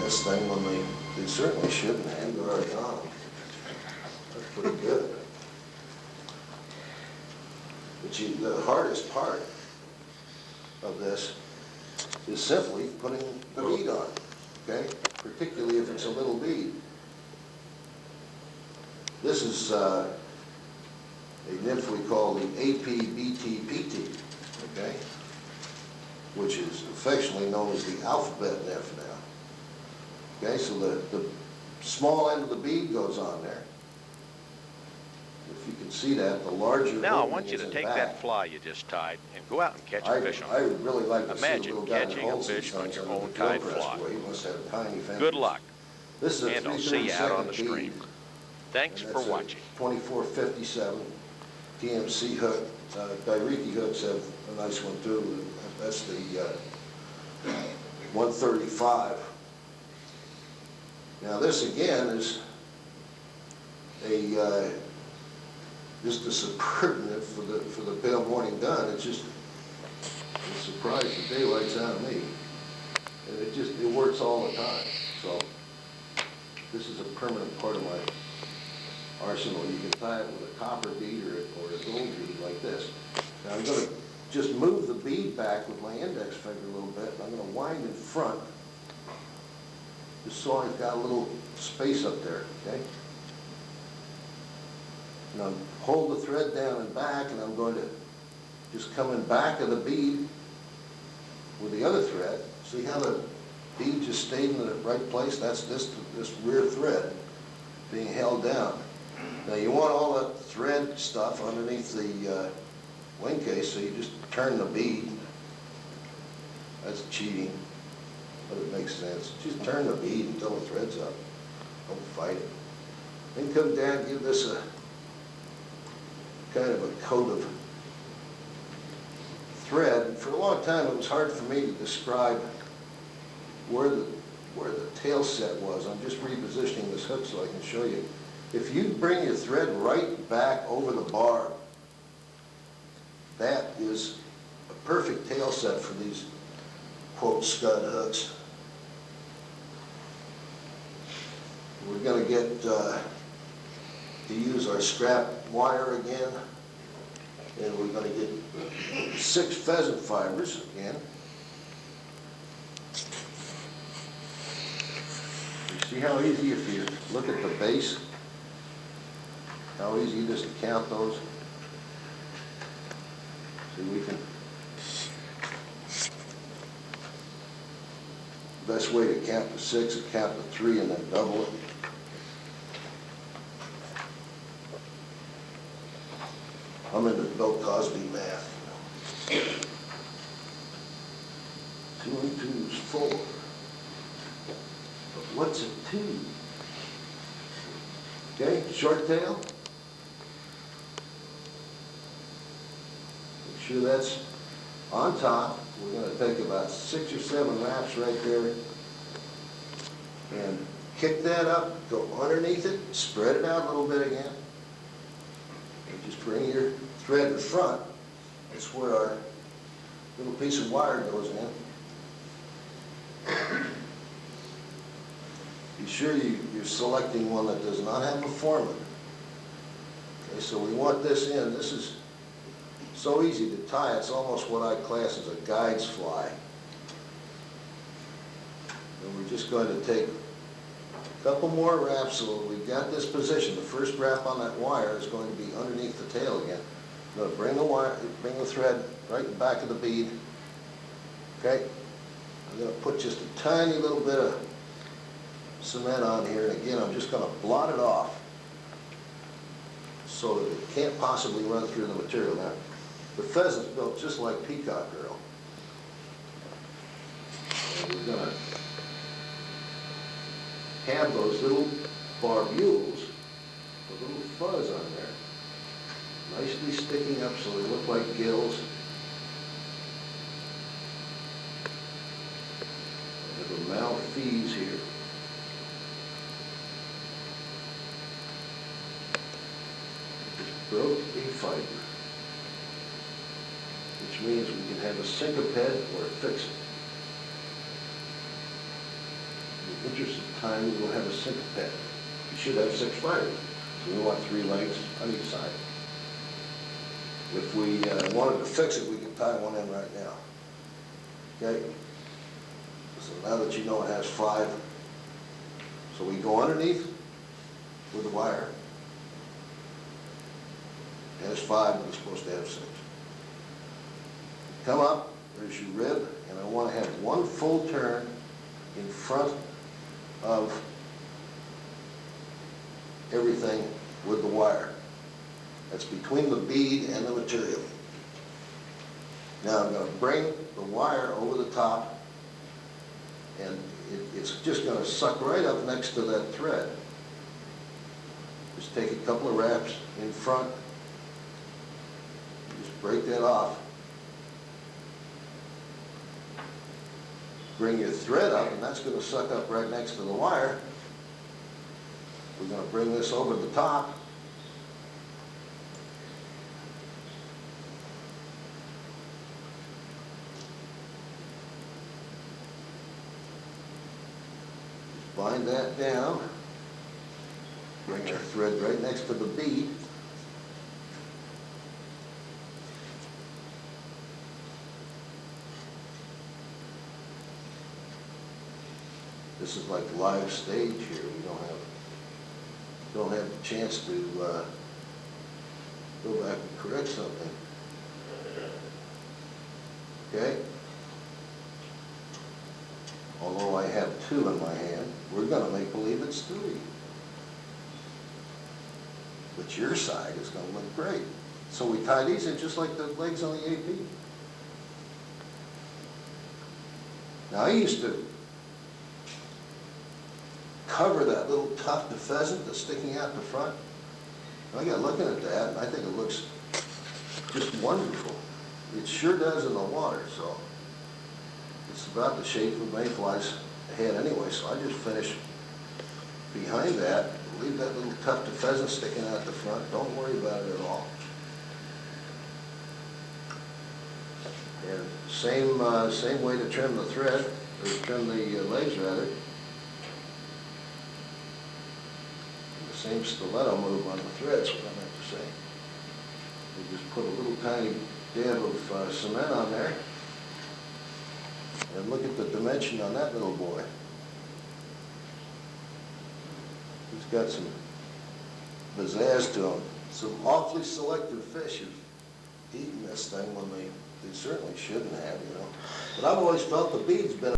this thing when they certainly shouldn't have. They're already on them. That's pretty good. But the hardest part of this is simply putting the bead on, okay? Particularly if it's a little bead. This is a nymph we call the APBTPT, okay? Which is affectionately known as the alphabet nymph now. Okay, so the small end of the bead goes on there. If you can see that, the larger. Now I want you to take that fly you just tied and go out and catch a fish on it. I would really like to Imagine catching a fish on your own tied fly. Good luck, and I'll see you out on the stream. Thanks for watching. 2457 TMC hook. Dairiki hooks have a nice one too. That's the 135. Now this again is just a superb for the pale morning gun. It's just a surprise the daylight's out of me, and it works all the time. So this is a permanent part of my arsenal. You can tie it with a copper bead or a gold bead like this. Now I'm going to just move the bead back with my index finger a little bit. I'm going to wind in front, just so I've got a little space up there, okay? And I'll hold the thread down and back, and I'm going to just come in back of the bead with the other thread. See how the bead just stayed in the right place? That's this rear thread being held down. Now you want all that thread stuff underneath the wing case, so you just turn the bead. That's cheating, but it makes sense. Just turn the bead until the thread's up. Don't fight it. Then come down, give this a kind of a coat of thread. For a long time it was hard for me to describe where the tail set was. I'm just repositioning this hook so I can show you. If you bring your thread right back over the bar, that is a perfect tail set for these, quote, scud hooks. We're going to get to use our scrap wire again, and we're going to get 6 pheasant fibers again. You see how easy, if you look at the base, how easy it is to count those. See, we can, best way to count to 6 is count to 3 and then double it. I'm into Bill Cosby math. 2 and 2 is 4. But what's a 2? Okay, short tail. Make sure that's on top. We're going to take about 6 or 7 wraps right there and kick that up, go underneath it, spread it out a little bit again. And just bring your thread in front. That's where our little piece of wire goes in. Be sure you're selecting one that does not have a foreman. Okay, so we want this in. This is so easy to tie. It's almost what I class as a guide's fly. And we're just going to take a couple more wraps so we've got this position. The first wrap on that wire is going to be underneath the tail again. I'm going to bring the wire, bring the thread right in the back of the bead. Okay? I'm going to put just a tiny little bit of cement on here, and again I'm just going to blot it off so that it can't possibly run through the material. Now, the pheasant's built just like Peacock Girl. And we're going to have those little barbules, a little fuzz on there, nicely sticking up so they look like gills. I have a malfeas here. Just broke a fiber, which means we can have a syncoped or a fix-it. interest of time, we will have a single pet. You should have 6 fibers, so we want 3 legs on each side. If we wanted to fix it, we could tie one in right now. Okay? So now that you know it has 5, so we go underneath with the wire. It has 5, and it's supposed to have 6. Come up, there's your rib, and I want to have 1 full turn in front of everything with the wire. That's between the bead and the material. Now I'm going to bring the wire over the top, and it's just going to suck right up next to that thread. Just take a couple of wraps in front, just break that off. Bring your thread up, and that's going to suck up right next to the wire. We're going to bring this over the top. Just bind that down. Bring our thread right next to the bead. This is like live stage here. We don't have the chance to go back and correct something. Okay? Although I have 2 in my hand, we're going to make believe it's 3. But your side is going to look great. So we tie these in just like the legs on the AP. Now I used to cover that little tuft of pheasant that's sticking out the front. And I got looking at that, and I think it looks just wonderful. It sure does in the water, so it's about the shape of a mayfly's head anyway, so I just finish behind that, leave that little tuft of pheasant sticking out the front. Don't worry about it at all. And same way to trim the thread, or trim the legs rather. Same stiletto move on the threads, what I meant to say. We just put a little tiny dab of cement on there, and look at the dimension on that little boy. He's got some pizzazz to him. Some awfully selective fish have eaten this thing when they certainly shouldn't have, you know. But I've always felt the bead's been